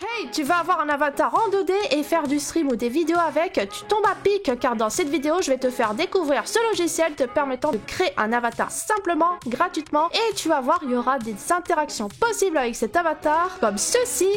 Hey, tu vas avoir un avatar en 2D et faire du stream ou des vidéos avec, tu tombes à pic car dans cette vidéo je vais te faire découvrir ce logiciel te permettant de créer un avatar simplement, gratuitement, et tu vas voir, il y aura des interactions possibles avec cet avatar comme ceci.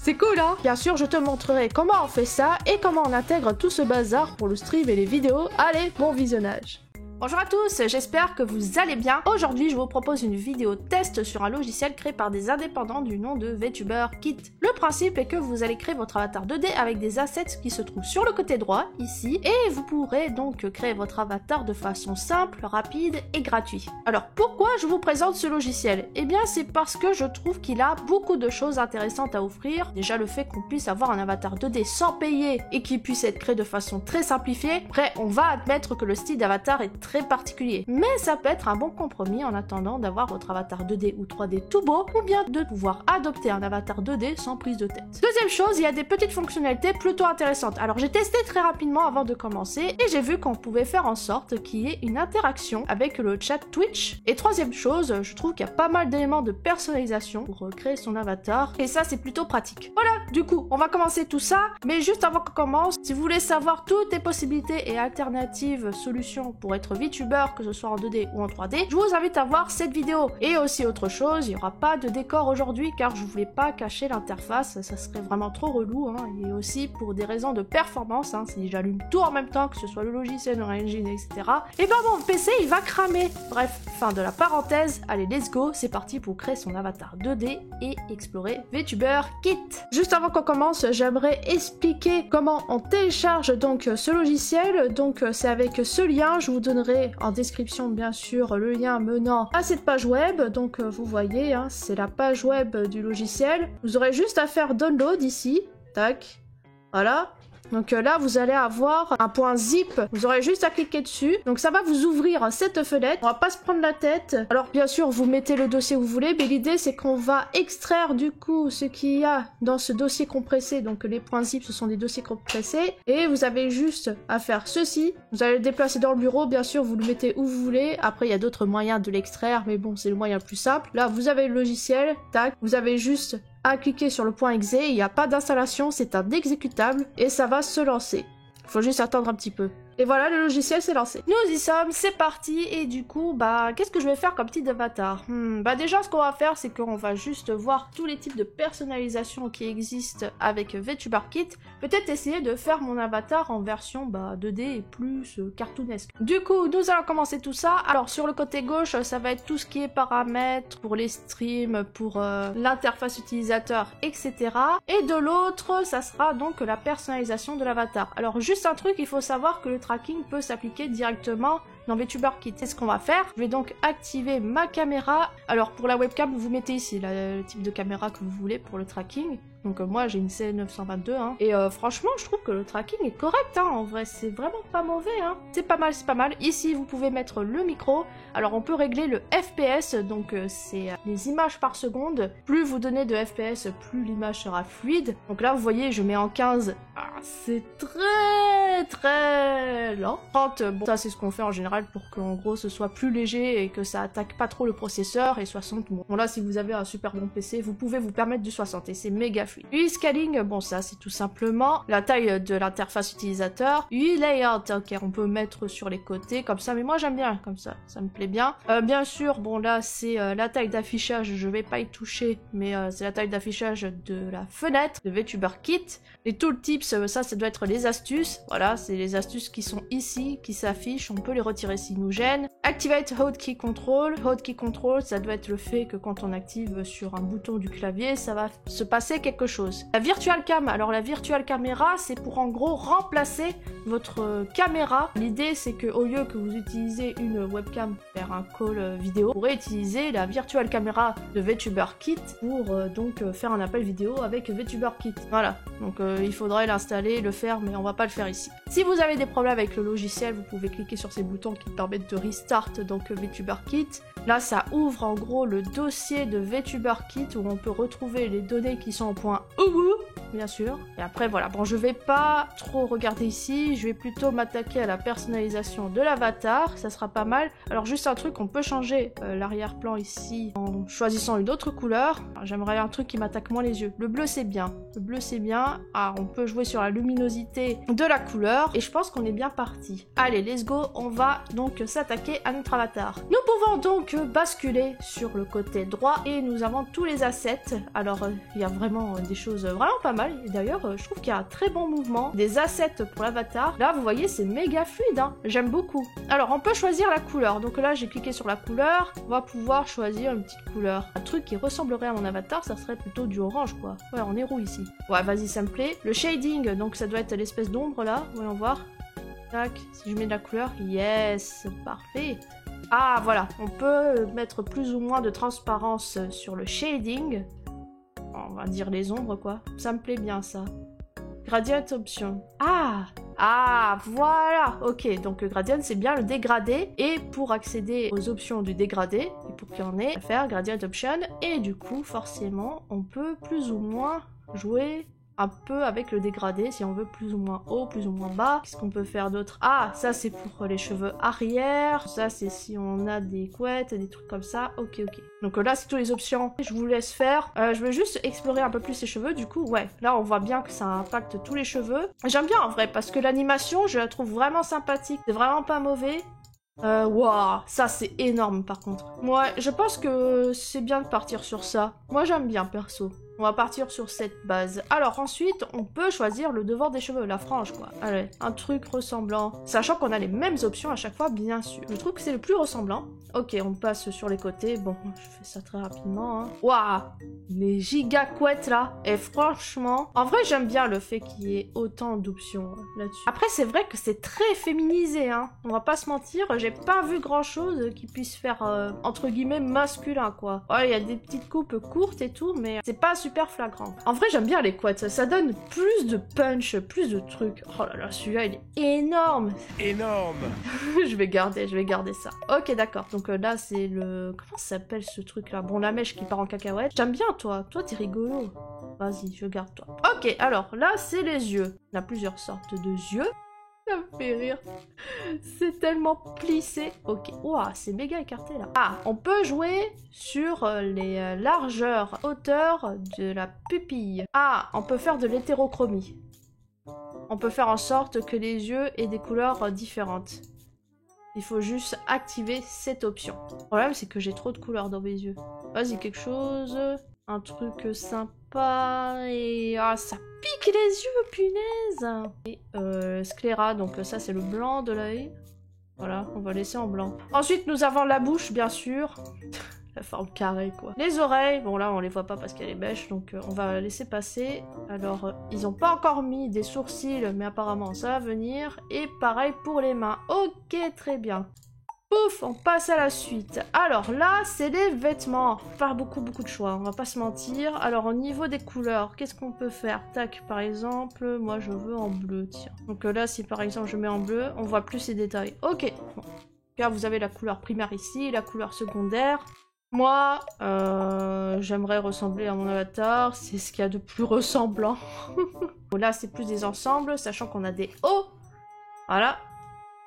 C'est cool hein? Bien sûr, je te montrerai comment on fait ça et comment on intègre tout ce bazar pour le stream et les vidéos. Allez, bon visionnage! Bonjour à tous, j'espère que vous allez bien. Aujourd'hui, je vous propose une vidéo test sur un logiciel créé par des indépendants du nom de VTuberKit. Le principe est que vous allez créer votre avatar 2D avec des assets qui se trouvent sur le côté droit, ici, et vous pourrez donc créer votre avatar de façon simple, rapide et gratuite. Alors, pourquoi je vous présente ce logiciel? Eh bien, c'est parce que je trouve qu'il a beaucoup de choses intéressantes à offrir. Déjà, le fait qu'on puisse avoir un avatar 2D sans payer et qui puisse être créé de façon très simplifiée. Après, on va admettre que le style d'avatar est très particulier, mais ça peut être un bon compromis en attendant d'avoir votre avatar 2D ou 3D tout beau, ou bien de pouvoir adopter un avatar 2D sans prise de tête. Deuxième chose, il y a des petites fonctionnalités plutôt intéressantes. Alors j'ai testé très rapidement avant de commencer, et j'ai vu qu'on pouvait faire en sorte qu'il y ait une interaction avec le chat Twitch. Et troisième chose, je trouve qu'il y a pas mal d'éléments de personnalisation pour créer son avatar, et ça c'est plutôt pratique. Voilà, du coup, on va commencer tout ça, mais juste avant qu'on commence, si vous voulez savoir toutes les possibilités et alternatives solutions pour être VTuber, que ce soit en 2D ou en 3D, je vous invite à voir cette vidéo. Et aussi autre chose, il n'y aura pas de décor aujourd'hui car je voulais pas cacher l'interface, ça serait vraiment trop relou, hein, et aussi pour des raisons de performance, hein, si j'allume tout en même temps, que ce soit le logiciel, le engine, etc. Et ben mon PC il va cramer. Bref, fin de la parenthèse, allez let's go, c'est parti pour créer son avatar 2D et explorer VTuberKit. Juste avant qu'on commence, j'aimerais expliquer comment on télécharge donc ce logiciel. Donc c'est avec ce lien, je vous donnerai en description bien sûr le lien menant à cette page web. Donc vous voyez, hein, c'est la page web du logiciel. Vous aurez juste à faire download ici, tac, voilà. Donc là, vous allez avoir un point zip. Vous aurez juste à cliquer dessus. Donc ça va vous ouvrir cette fenêtre. On va pas se prendre la tête. Alors bien sûr, vous mettez le dossier où vous voulez. Mais l'idée, c'est qu'on va extraire du coup ce qu'il y a dans ce dossier compressé. Donc les points zip, ce sont des dossiers compressés. Et vous avez juste à faire ceci. Vous allez le déplacer dans le bureau. Bien sûr, vous le mettez où vous voulez. Après, il y a d'autres moyens de l'extraire. Mais bon, c'est le moyen le plus simple. Là, vous avez le logiciel. Tac. Vous avez juste à cliquer sur le point exe, il n'y a pas d'installation, c'est un exécutable et ça va se lancer. Il faut juste attendre un petit peu. Et voilà, le logiciel s'est lancé. Nous y sommes, c'est parti. Et du coup, qu'est-ce que je vais faire comme type d'avatar? Déjà, ce qu'on va faire, c'est qu'on va juste voir tous les types de personnalisation qui existent avec VTuberKit. Peut-être essayer de faire mon avatar en version 2D et plus cartoonesque. Du coup, nous allons commencer tout ça. Alors, sur le côté gauche, ça va être tout ce qui est paramètres pour les streams, pour l'interface utilisateur, etc. Et de l'autre, ça sera donc la personnalisation de l'avatar. Alors, juste un truc, il faut savoir que le tracking peut s'appliquer directement dans VTuberKit. C'est ce qu'on va faire. Je vais donc activer ma caméra. Alors pour la webcam, vous mettez ici le type de caméra que vous voulez pour le tracking. Donc moi j'ai une C922 hein. Et franchement je trouve que le tracking est correct hein. En vrai c'est vraiment pas mauvais hein. C'est pas mal, c'est pas mal. Ici vous pouvez mettre le micro. Alors on peut régler le FPS, donc c'est les images par seconde. Plus vous donnez de FPS, plus l'image sera fluide. Donc là vous voyez je mets en 15. Ah, c'est très lent. 30, bon ça c'est ce qu'on fait en général pour qu'en gros ce soit plus léger et que ça attaque pas trop le processeur. Et 60, bon là si vous avez un super bon PC, vous pouvez vous permettre du 60 et c'est méga fluide. UI scaling, bon ça c'est tout simplement la taille de l'interface utilisateur. UI layout, ok on peut mettre sur les côtés comme ça, mais moi j'aime bien comme ça me plaît bien. Bien sûr, bon là c'est la taille d'affichage, je vais pas y toucher, mais c'est la taille d'affichage de la fenêtre de VTuberKit. Les tooltips, ça doit être les astuces. Voilà, c'est les astuces qui sont ici, qui s'affichent, on peut les retirer s'ils nous gênent. Activate Hotkey Control. Hotkey Control, ça doit être le fait que quand on active sur un bouton du clavier, ça va se passer quelque chose. La Virtual Cam, alors la Virtual Camera, c'est pour en gros remplacer votre caméra. L'idée, c'est que au lieu que vous utilisez une webcam pour faire un call vidéo, vous pourrez utiliser la Virtual Camera de VTuberKit pour donc faire un appel vidéo avec VTuberKit. Voilà, donc il faudrait l'installer, le faire, mais on va pas le faire ici. Si vous avez des problèmes avec le logiciel, vous pouvez cliquer sur ces boutons qui permettent de restart donc VTuberKit. Là, ça ouvre en gros le dossier de VTuberKit où on peut retrouver les données qui sont au point OU. bien sûr. Et après, voilà. Bon, je vais pas trop regarder ici. Je vais plutôt m'attaquer à la personnalisation de l'avatar. Ça sera pas mal. Alors, juste un truc, on peut changer l'arrière-plan ici en choisissant une autre couleur. J'aimerais un truc qui m'attaque moins les yeux. Le bleu, c'est bien. Le bleu, c'est bien. Ah, on peut jouer sur la luminosité de la couleur. Et je pense qu'on est bien parti. Allez, let's go. On va donc s'attaquer à notre avatar. Nous pouvons donc basculer sur le côté droit et nous avons tous les assets. Alors, il y a vraiment des choses vraiment pas mal. Et d'ailleurs, je trouve qu'il y a un très bon mouvement. Des assets pour l'avatar. Là, vous voyez, c'est méga fluide. Hein. J'aime beaucoup. Alors, on peut choisir la couleur. Donc là, j'ai cliqué sur la couleur. On va pouvoir choisir une petite couleur. Un truc qui ressemblerait à mon avatar, ça serait plutôt du orange, quoi. Ouais, on est roux ici. Ouais, vas-y, ça me plaît. Le shading, donc ça doit être l'espèce d'ombre, là. Voyons voir. Tac. Si je mets de la couleur, yes, parfait. Ah, voilà. On peut mettre plus ou moins de transparence sur le shading. On va dire les ombres, quoi. Ça me plaît bien, ça. Gradient option. Ah, voilà. Ok, donc gradient, c'est bien le dégradé. Et pour accéder aux options du dégradé, et pour qu'il y en ait, faire gradient option. Et du coup, forcément, on peut plus ou moins jouer un peu avec le dégradé, si on veut plus ou moins haut, plus ou moins bas. Qu'est-ce qu'on peut faire d'autre? Ah, ça c'est pour les cheveux arrière. Ça c'est si on a des couettes, des trucs comme ça. Ok. Donc là c'est toutes les options. Je vous laisse faire. Je vais juste explorer un peu plus les cheveux. Du coup, ouais, là on voit bien que ça impacte tous les cheveux. J'aime bien en vrai parce que l'animation, je la trouve vraiment sympathique. C'est vraiment pas mauvais. Waouh, ça c'est énorme par contre. Moi, je pense que c'est bien de partir sur ça. Moi j'aime bien perso. On va partir sur cette base. Alors ensuite, on peut choisir le devant des cheveux, la frange quoi. Allez, un truc ressemblant. Sachant qu'on a les mêmes options à chaque fois, bien sûr. Je trouve que c'est le plus ressemblant. Ok, on passe sur les côtés. Bon, je fais ça très rapidement. Hein. Waouh, les giga couettes là. Et franchement, en vrai, j'aime bien le fait qu'il y ait autant d'options là-dessus. Après, c'est vrai que c'est très féminisé. Hein. On va pas se mentir, j'ai pas vu grand-chose qui puisse faire, entre guillemets, masculin quoi. Ouais, il y a des petites coupes courtes et tout, mais c'est pas super flagrant. En vrai, j'aime bien les couettes. Ça donne plus de punch, plus de trucs. Oh là là, celui-là, il est énorme. Énorme. je vais garder ça. Ok, d'accord. Donc là, c'est le... Comment ça s'appelle ce truc-là? Bon, la mèche qui part en cacahuète. J'aime bien, toi. Toi, t'es rigolo. Vas-y, je garde toi. Ok, alors, là, c'est les yeux. Il y a plusieurs sortes de yeux. Ça me fait rire. C'est tellement plissé. Ok. Ouah, c'est méga écarté là. Ah, on peut jouer sur les largeurs, hauteur de la pupille. Ah, on peut faire de l'hétérochromie. On peut faire en sorte que les yeux aient des couleurs différentes. Il faut juste activer cette option. Le problème, c'est que j'ai trop de couleurs dans mes yeux. Vas-y, quelque chose... Un truc sympa et... Ah, ça pique les yeux, punaise! Et scléra, donc ça c'est le blanc de l'œil. Voilà, on va laisser en blanc. Ensuite, nous avons la bouche, bien sûr. La forme carrée, quoi. Les oreilles, bon là on les voit pas parce qu'elle est bêche, donc on va laisser passer. Alors, ils ont pas encore mis des sourcils, mais apparemment ça va venir. Et pareil pour les mains. Ok, très bien. Pouf, on passe à la suite. Alors là, c'est les vêtements. Pas beaucoup de choix, on va pas se mentir. Alors au niveau des couleurs, qu'est-ce qu'on peut faire? Tac, par exemple, moi je veux en bleu, tiens. Donc là, si par exemple je mets en bleu, on voit plus ces détails. Ok, bon. Là, vous avez la couleur primaire ici, la couleur secondaire. Moi, j'aimerais ressembler à mon avatar, c'est ce qu'il y a de plus ressemblant. Bon, là, c'est plus des ensembles, sachant qu'on a des hauts. Voilà.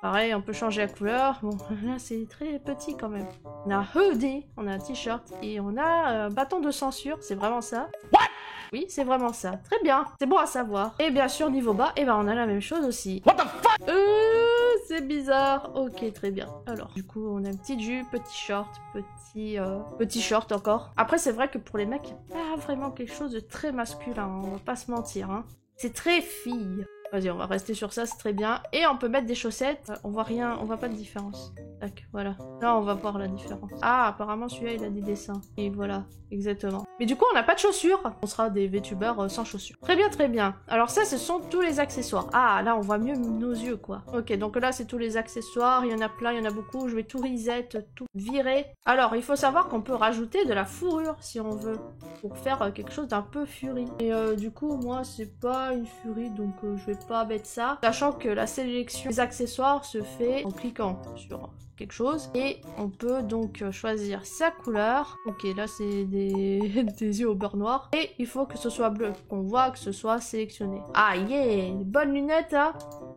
Pareil, on peut changer la couleur. Bon, là, c'est très petit quand même. On a un hoodie, on a un t-shirt et on a un bâton de censure. C'est vraiment ça? What? Oui, c'est vraiment ça. Très bien. C'est bon à savoir. Et bien sûr, niveau bas, eh ben, on a la même chose aussi. What the fuck? C'est bizarre. Ok, très bien. Alors, du coup, on a une petite jupe, petit short, petit short encore. Après, c'est vrai que pour les mecs, il n'y a pas vraiment quelque chose de très masculin. On va pas se mentir, hein. C'est très fille. Vas-y, on va rester sur ça, c'est très bien. Et on peut mettre des chaussettes. On voit rien, on voit pas de différence. Tac, voilà. Là, on va voir la différence. Ah, apparemment, celui-là, il a des dessins. Et voilà, exactement. Mais du coup, on n'a pas de chaussures. On sera des VTubers sans chaussures. Très bien, très bien. Alors ça, ce sont tous les accessoires. Ah, là, on voit mieux nos yeux, quoi. Ok, donc là, c'est tous les accessoires. Il y en a plein, il y en a beaucoup. Je vais tout reset, tout virer. Alors, il faut savoir qu'on peut rajouter de la fourrure, si on veut, pour faire quelque chose d'un peu furie. Et du coup, moi, c'est pas une furie, donc je vais pas mettre ça. Sachant que la sélection des accessoires se fait en cliquant sur quelque chose et on peut donc choisir sa couleur. Ok, là c'est des des yeux au beurre noir. Et il faut que ce soit bleu, qu'on voit que ce soit sélectionné. Ah yeah, bonnes lunettes hein.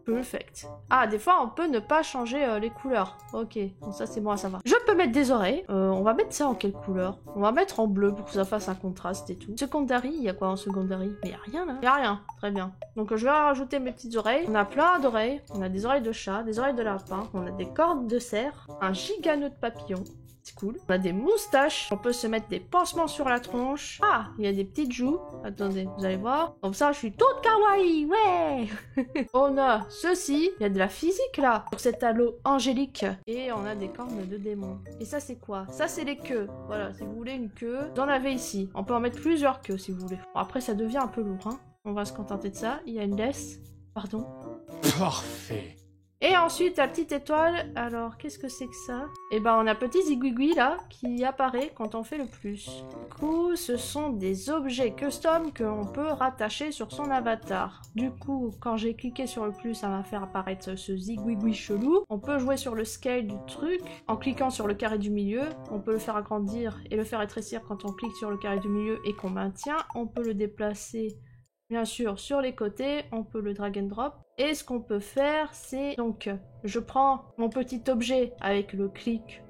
Perfect. Ah, des fois on peut ne pas changer les couleurs. Ok, bon ça c'est bon à savoir. Je peux mettre des oreilles. On va mettre ça en quelle couleur? On va mettre en bleu pour que ça fasse un contraste et tout. Secondary, il y a quoi en secondary? Mais il y a rien là. Il y a rien. Très bien. Donc je vais rajouter mes petites oreilles. On a plein d'oreilles. On a des oreilles de chat, des oreilles de lapin. On a des cordes de cerf, un giga nœud de papillon. C'est cool. On a des moustaches. On peut se mettre des pansements sur la tronche. Ah, il y a des petites joues. Attendez, vous allez voir. Comme ça, je suis toute kawaii. Ouais. On a ceci. Il y a de la physique là. Sur cet halo angélique. Et on a des cornes de démon. Et ça, c'est quoi? Ça, c'est les queues. Voilà, si vous voulez une queue, vous en avez ici. On peut en mettre plusieurs queues si vous voulez. Bon, après, ça devient un peu lourd. Hein. On va se contenter de ça. Il y a une laisse. Pardon. Parfait. Et ensuite, la petite étoile, alors qu'est-ce que c'est que ça? Eh ben, on a petit zigouigoui là, qui apparaît quand on fait le plus. Du coup, ce sont des objets custom qu'on peut rattacher sur son avatar. Du coup, quand j'ai cliqué sur le plus, ça va faire apparaître ce zigouigoui chelou. On peut jouer sur le scale du truc, en cliquant sur le carré du milieu. On peut le faire agrandir et le faire rétrécir quand on clique sur le carré du milieu et qu'on maintient. On peut le déplacer, bien sûr, sur les côtés. On peut le drag and drop. Et ce qu'on peut faire, c'est donc, je prends mon petit objet avec le clic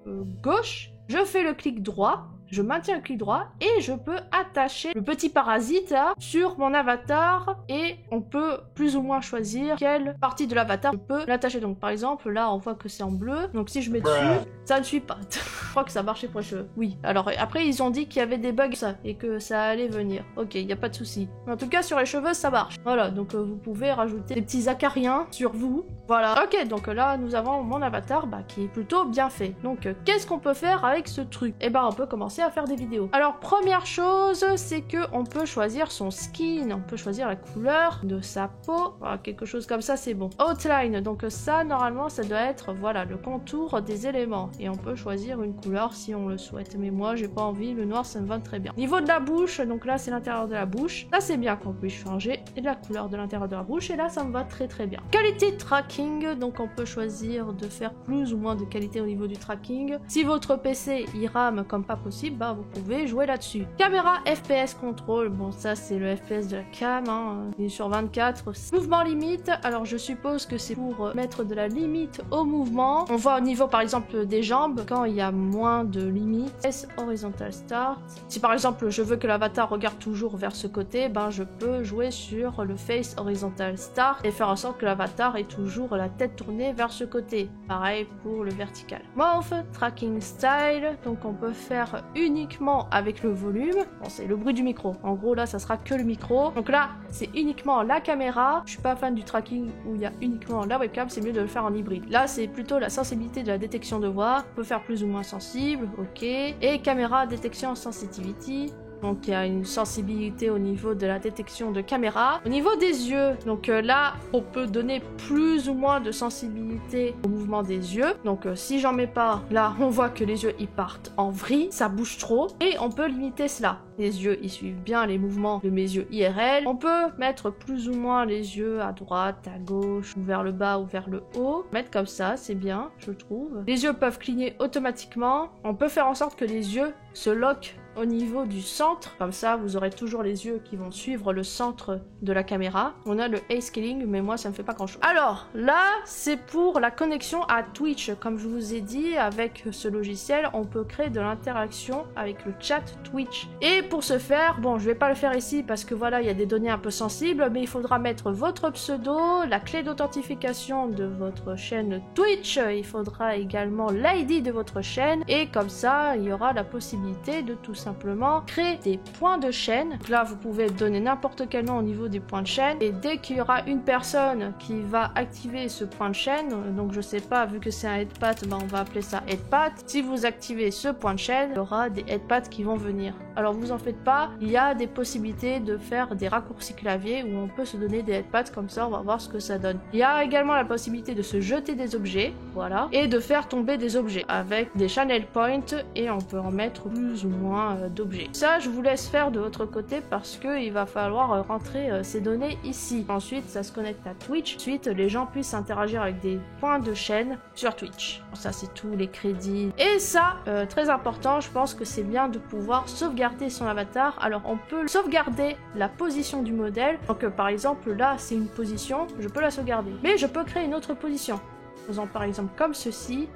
gauche, je fais le clic droit, je maintiens le clic droit et je peux attacher le petit parasite là sur mon avatar et on peut plus ou moins choisir quelle partie de l'avatar je peux l'attacher. Donc par exemple là on voit que c'est en bleu, donc si je mets dessus, ça ne suit pas. Je crois que ça marchait pour les cheveux. Oui, alors après ils ont dit qu'il y avait des bugs ça et que ça allait venir. Ok, il n'y a pas de souci. En tout cas sur les cheveux ça marche. Voilà, donc vous pouvez rajouter des petits acariens sur vous. Voilà. Ok, donc là nous avons mon avatar qui est plutôt bien fait. Donc qu'est-ce qu'on peut faire avec ce truc? Eh ben on peut commencer à faire des vidéos. Alors première chose, c'est que on peut choisir son skin, on peut choisir la couleur de sa peau, voilà, quelque chose comme ça c'est bon. Outline, donc ça normalement ça doit être voilà le contour des éléments et on peut choisir une couleur si on le souhaite. Mais moi j'ai pas envie, le noir ça me va très bien. Niveau de la bouche, donc là c'est l'intérieur de la bouche. Là c'est bien qu'on puisse changer et de la couleur de l'intérieur de la bouche et là ça me va très très bien. Qualité tracking, donc on peut choisir de faire plus ou moins de qualité au niveau du tracking. Si votre PC il rame comme pas possible, vous pouvez jouer là-dessus. Caméra FPS control, bon ça c'est le FPS de la cam, hein. Il est sur 24. Mouvement limite, alors je suppose que c'est pour mettre de la limite au mouvement. On voit au niveau par exemple des jambes, quand il y a moins de limite. Face horizontal start. Si par exemple je veux que l'avatar regarde toujours vers ce côté, je peux jouer sur le face horizontal start et faire en sorte que l'avatar ait toujours la tête tournée vers ce côté. Pareil pour le vertical. Mouth tracking style, donc on peut faire uniquement avec le volume. Bon, c'est le bruit du micro. En gros, là, ça sera que le micro. Donc là, c'est uniquement la caméra. Je suis pas fan du tracking où il y a uniquement la webcam. C'est mieux de le faire en hybride. Là, c'est plutôt la sensibilité de la détection de voix. On peut faire plus ou moins sensible. Ok. Et caméra détection sensitivity. Donc il y a une sensibilité au niveau de la détection de caméra. Au niveau des yeux, donc là, on peut donner plus ou moins de sensibilité au mouvement des yeux. Donc si j'en mets pas, là, on voit que les yeux, ils partent en vrille, ça bouge trop. Et on peut limiter cela. Les yeux, ils suivent bien les mouvements de mes yeux IRL. On peut mettre plus ou moins les yeux à droite, à gauche, ou vers le bas, ou vers le haut. Mettre comme ça, c'est bien, je trouve. Les yeux peuvent cligner automatiquement. On peut faire en sorte que les yeux se lockent au niveau du centre, comme ça vous aurez toujours les yeux qui vont suivre le centre de la caméra. On a le A-scaling, mais moi ça me fait pas grand chose. Alors là c'est pour la connexion à Twitch. Comme je vous ai dit, avec ce logiciel on peut créer de l'interaction avec le chat Twitch. Et pour ce faire, bon je vais pas le faire ici parce que voilà il y a des données un peu sensibles, mais il faudra mettre votre pseudo, la clé d'authentification de votre chaîne Twitch, il faudra également l'ID de votre chaîne et comme ça il y aura la possibilité de tout simplement créer des points de chaîne. Donc là vous pouvez donner n'importe quel nom au niveau des points de chaîne et dès qu'il y aura une personne qui va activer ce point de chaîne, donc je sais pas, vu que c'est un headpat, on va appeler ça headpat. Si vous activez ce point de chaîne, il y aura des headpats qui vont venir. Alors vous en faites pas, il y a des possibilités de faire des raccourcis clavier où on peut se donner des headpads comme ça, on va voir ce que ça donne. Il y a également la possibilité de se jeter des objets, voilà, et de faire tomber des objets avec des channel points et on peut en mettre plus ou moins d'objets. Ça, je vous laisse faire de votre côté parce qu'il va falloir rentrer ces données ici. Ensuite, ça se connecte à Twitch. Ensuite, les gens puissent interagir avec des points de chaîne sur Twitch. Ça, c'est tous les crédits. Et ça, très important, je pense que c'est bien de pouvoir sauvegarder son avatar. Alors, on peut sauvegarder la position du modèle. Donc, par exemple, là, c'est une position, je peux la sauvegarder. Mais je peux créer une autre position. Faisant par exemple comme ceci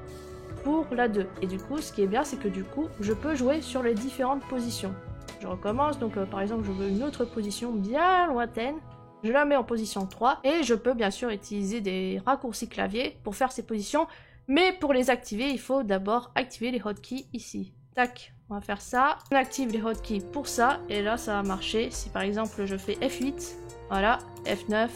pour la 2. Et du coup, ce qui est bien, c'est que du coup, je peux jouer sur les différentes positions. Je recommence, donc par exemple, je veux une autre position bien lointaine. Je la mets en position 3 et je peux bien sûr utiliser des raccourcis clavier pour faire ces positions. Mais pour les activer, il faut d'abord activer les hotkeys ici. Tac, on va faire ça. On active les hotkeys pour ça et là, ça va marcher. Si par exemple, je fais F8, voilà, F9,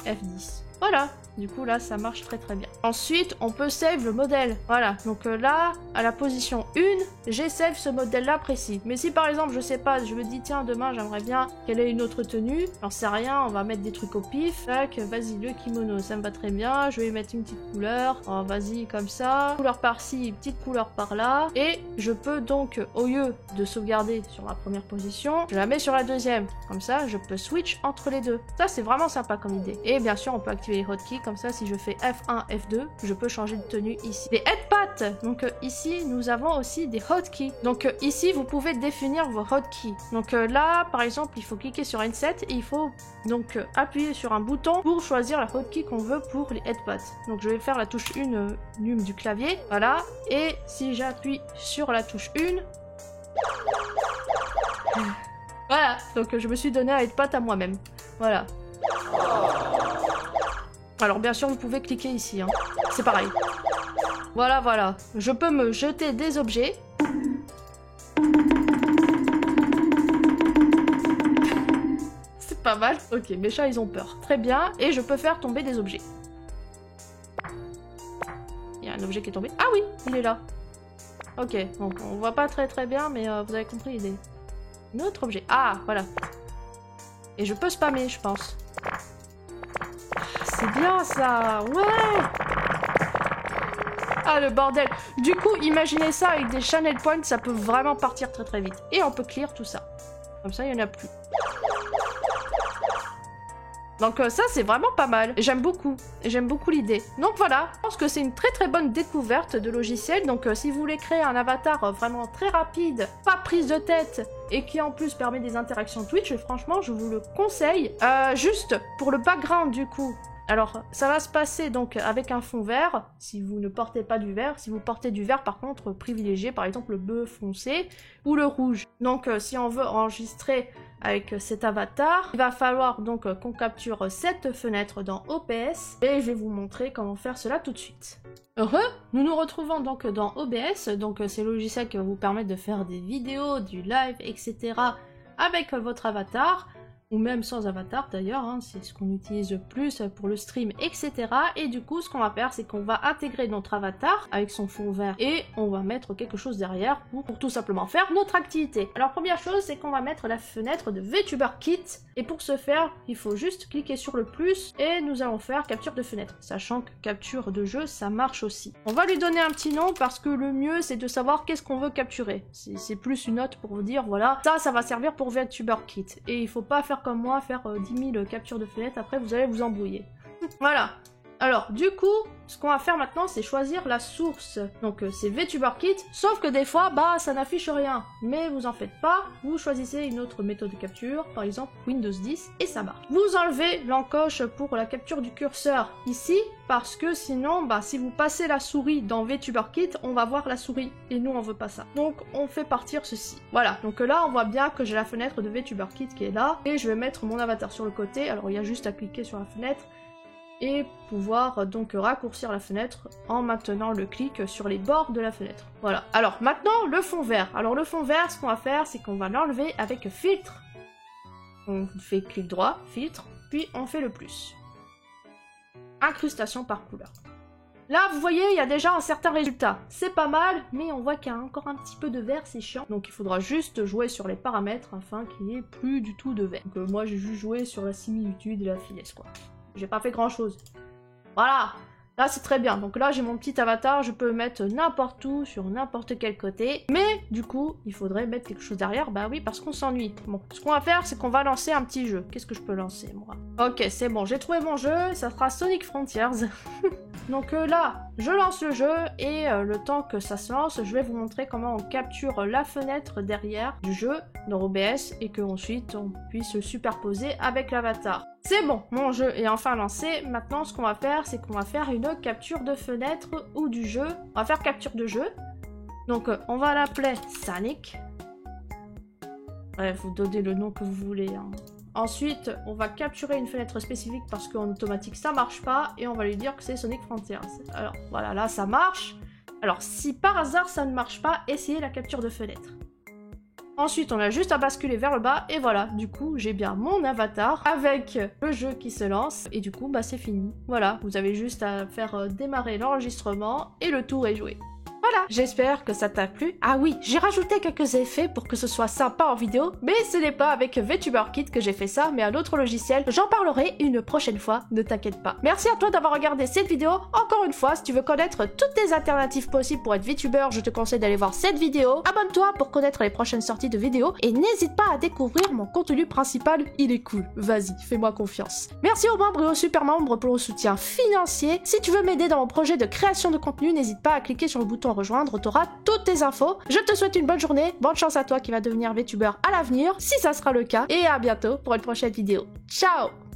F10. Voilà, du coup là ça marche très bien. Ensuite on peut save le modèle. Voilà, donc là à la position 1, j'ai save ce modèle là précis. Mais si par exemple je sais pas, je me dis tiens demain j'aimerais bien qu'elle ait une autre tenue, j'en sais rien, on va mettre des trucs au pif. Tac, vas-y le kimono, ça me va très bien, je vais y mettre une petite couleur. Oh, vas-y comme ça, couleur par-ci, petite couleur par-là. Et je peux donc, au lieu de sauvegarder sur la première position, je la mets sur la deuxième. Comme ça je peux switch entre les deux. Ça c'est vraiment sympa comme idée. Et bien sûr on peut activer les hotkeys, comme ça si je fais F1, F2, je peux changer de tenue ici. Les headpads, donc ici nous avons aussi des hotkeys. Donc ici vous pouvez définir vos hotkeys. Donc là par exemple il faut cliquer sur Inset et il faut donc appuyer sur un bouton pour choisir la hotkey qu'on veut pour les headpads. Donc je vais faire la touche 1 num du clavier, voilà, et si j'appuie sur la touche 1, voilà, donc je me suis donné un headpad à moi-même, voilà. Alors bien sûr vous pouvez cliquer ici, hein. C'est pareil. Voilà, voilà. Je peux me jeter des objets. C'est pas mal. Ok, mes chats ils ont peur. Très bien. Et je peux faire tomber des objets. Il y a un objet qui est tombé. Ah oui, il est là. Ok, donc on voit pas très bien, mais vous avez compris l'idée. Un autre objet. Ah, voilà. Et je peux spammer, je pense. C'est bien ça, ouais. Ah le bordel. Du coup, imaginez ça avec des channel points, ça peut vraiment partir très vite. Et on peut clear tout ça. Comme ça, il n'y en a plus. Donc ça, c'est vraiment pas mal. J'aime beaucoup l'idée. Donc voilà, je pense que c'est une très bonne découverte de logiciel. Donc si vous voulez créer un avatar vraiment très rapide, pas prise de tête, et qui en plus permet des interactions Twitch, franchement, je vous le conseille. Juste pour le background du coup. Alors, ça va se passer donc avec un fond vert, si vous ne portez pas du vert. Si vous portez du vert, par contre, privilégiez par exemple le bleu foncé ou le rouge. Donc, si on veut enregistrer avec cet avatar, il va falloir donc qu'on capture cette fenêtre dans OBS. Et je vais vous montrer comment faire cela tout de suite. Nous nous retrouvons donc dans OBS. Donc, c'est le logiciel qui va vous permettre de faire des vidéos, du live, etc. avec votre avatar. Ou même sans avatar d'ailleurs, hein, c'est ce qu'on utilise le plus pour le stream, etc. Et du coup, ce qu'on va faire, c'est qu'on va intégrer notre avatar avec son fond vert et on va mettre quelque chose derrière pour tout simplement faire notre activité. Alors, première chose, c'est qu'on va mettre la fenêtre de VTuber Kit. Et pour ce faire, il faut juste cliquer sur le plus et nous allons faire capture de fenêtre. Sachant que capture de jeu, ça marche aussi. On va lui donner un petit nom parce que le mieux, c'est de savoir qu'est-ce qu'on veut capturer. C'est plus une note pour vous dire, voilà, ça va servir pour VTuber Kit. Et il faut pas faire comme moi, faire 10 000 captures de fenêtre, après vous allez vous embrouiller. Voilà. Alors, du coup, ce qu'on va faire maintenant, c'est choisir la source. Donc, c'est VTuber Kit, sauf que des fois, bah, ça n'affiche rien. Mais vous en faites pas, vous choisissez une autre méthode de capture, par exemple Windows 10, et ça marche. Vous enlevez l'encoche pour la capture du curseur ici, parce que sinon, bah, si vous passez la souris dans VTuber Kit, on va voir la souris, et nous, on veut pas ça. Donc, on fait partir ceci. Voilà, donc là, on voit bien que j'ai la fenêtre de VTuber Kit qui est là, et je vais mettre mon avatar sur le côté. Alors, il y a juste à cliquer sur la fenêtre, et pouvoir donc raccourcir la fenêtre en maintenant le clic sur les bords de la fenêtre. Voilà. Alors maintenant le fond vert. Alors le fond vert, ce qu'on va faire, c'est qu'on va l'enlever avec filtre. On fait clic droit, filtre, puis on fait le plus. Incrustation par couleur. Là, vous voyez, il y a déjà un certain résultat. C'est pas mal, mais on voit qu'il y a encore un petit peu de vert, c'est chiant. Donc il faudra juste jouer sur les paramètres afin qu'il n'y ait plus du tout de vert. Donc moi, j'ai juste joué sur la similitude et la finesse, quoi. J'ai pas fait grand chose. Voilà. Là, c'est très bien. Donc là, j'ai mon petit avatar, je peux le mettre n'importe où, sur n'importe quel côté. Mais du coup, il faudrait mettre quelque chose derrière. Bah oui, parce qu'on s'ennuie. Bon, ce qu'on va faire, c'est qu'on va lancer un petit jeu. Qu'est-ce que je peux lancer, moi? Ok, c'est bon, j'ai trouvé mon jeu. Ça sera Sonic Frontiers. Donc là, je lance le jeu et le temps que ça se lance, je vais vous montrer comment on capture la fenêtre derrière du jeu dans OBS et qu'ensuite on puisse se superposer avec l'avatar. C'est bon, mon jeu est enfin lancé. Maintenant, ce qu'on va faire, c'est qu'on va faire une capture de fenêtre ou du jeu. On va faire capture de jeu. Donc, on va l'appeler Sonic. Bref, vous donnez le nom que vous voulez. Hein. Ensuite, on va capturer une fenêtre spécifique parce qu'en automatique, ça marche pas. Et on va lui dire que c'est Sonic Frontiers. Alors, voilà, là, ça marche. Alors, si par hasard, ça ne marche pas, essayez la capture de fenêtre. Ensuite, on a juste à basculer vers le bas et voilà, du coup, j'ai bien mon avatar avec le jeu qui se lance et du coup, bah c'est fini. Voilà, vous avez juste à faire démarrer l'enregistrement et le tour est joué. Voilà, j'espère que ça t'a plu. Ah oui, j'ai rajouté quelques effets pour que ce soit sympa en vidéo, mais ce n'est pas avec VTuber Kit que j'ai fait ça, mais un autre logiciel. J'en parlerai une prochaine fois, ne t'inquiète pas. Merci à toi d'avoir regardé cette vidéo. Encore une fois, si tu veux connaître toutes les alternatives possibles pour être VTuber, je te conseille d'aller voir cette vidéo. Abonne-toi pour connaître les prochaines sorties de vidéos et n'hésite pas à découvrir mon contenu principal, il est cool. Vas-y, fais-moi confiance. Merci aux membres et aux super membres pour le soutien financier. Si tu veux m'aider dans mon projet de création de contenu, n'hésite pas à cliquer sur le bouton rejoindre, tu auras toutes tes infos. Je te souhaite une bonne journée, bonne chance à toi qui va devenir VTuber à l'avenir, si ça sera le cas, et à bientôt pour une prochaine vidéo. Ciao!